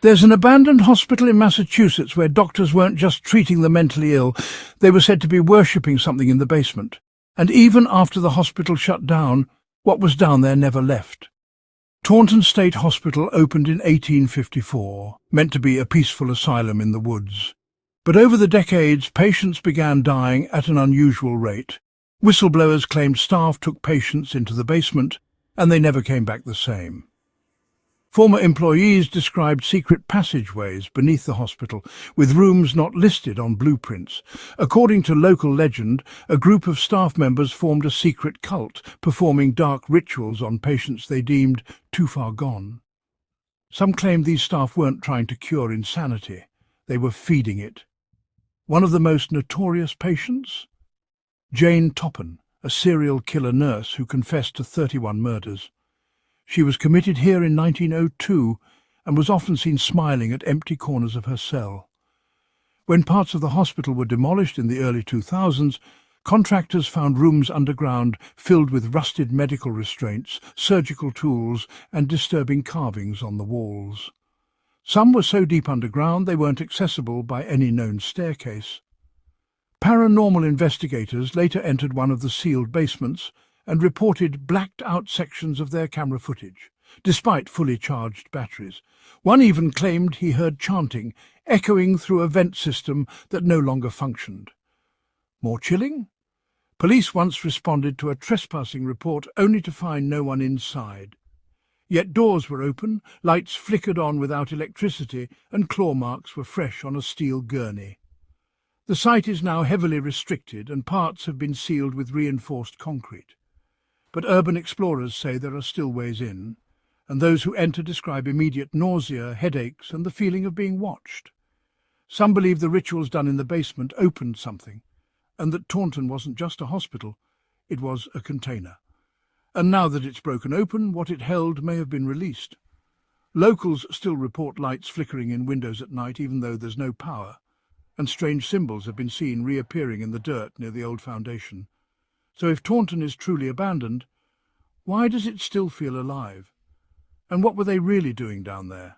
There's an abandoned hospital in Massachusetts where doctors weren't just treating the mentally ill, they were said to be worshipping something in the basement. And even after the hospital shut down, what was down there never left. Taunton State Hospital opened in 1854, meant to be a peaceful asylum in the woods. But over the decades, patients began dying at an unusual rate. Whistleblowers claimed staff took patients into the basement, and they never came back the same. Former employees described secret passageways beneath the hospital, with rooms not listed on blueprints. According to local legend, a group of staff members formed a secret cult, performing dark rituals on patients they deemed too far gone. Some claimed these staff weren't trying to cure insanity, they were feeding it. One of the most notorious patients? Jane Taunton, a serial killer nurse who confessed to 31 murders. She was committed here in 1902 and was often seen smiling at empty corners of her cell. When parts of the hospital were demolished in the early 2000s, contractors found rooms underground filled with rusted medical restraints, surgical tools, and disturbing carvings on the walls. Some were so deep underground they weren't accessible by any known staircase. Paranormal investigators later entered one of the sealed basements and reported blacked-out sections of their camera footage, despite fully charged batteries. One even claimed he heard chanting, echoing through a vent system that no longer functioned. More chilling? Police once responded to a trespassing report only to find no one inside. Yet doors were open, lights flickered on without electricity, and claw marks were fresh on a steel gurney. The site is now heavily restricted and parts have been sealed with reinforced concrete. But urban explorers say there are still ways in, and those who enter describe immediate nausea, headaches, and the feeling of being watched. Some believe the rituals done in the basement opened something, and that Taunton wasn't just a hospital, it was a container. And now that it's broken open, what it held may have been released. Locals still report lights flickering in windows at night even though there's no power, and strange symbols have been seen reappearing in the dirt near the old foundation. So if Taunton is truly abandoned, why does it still feel alive? And what were they really doing down there?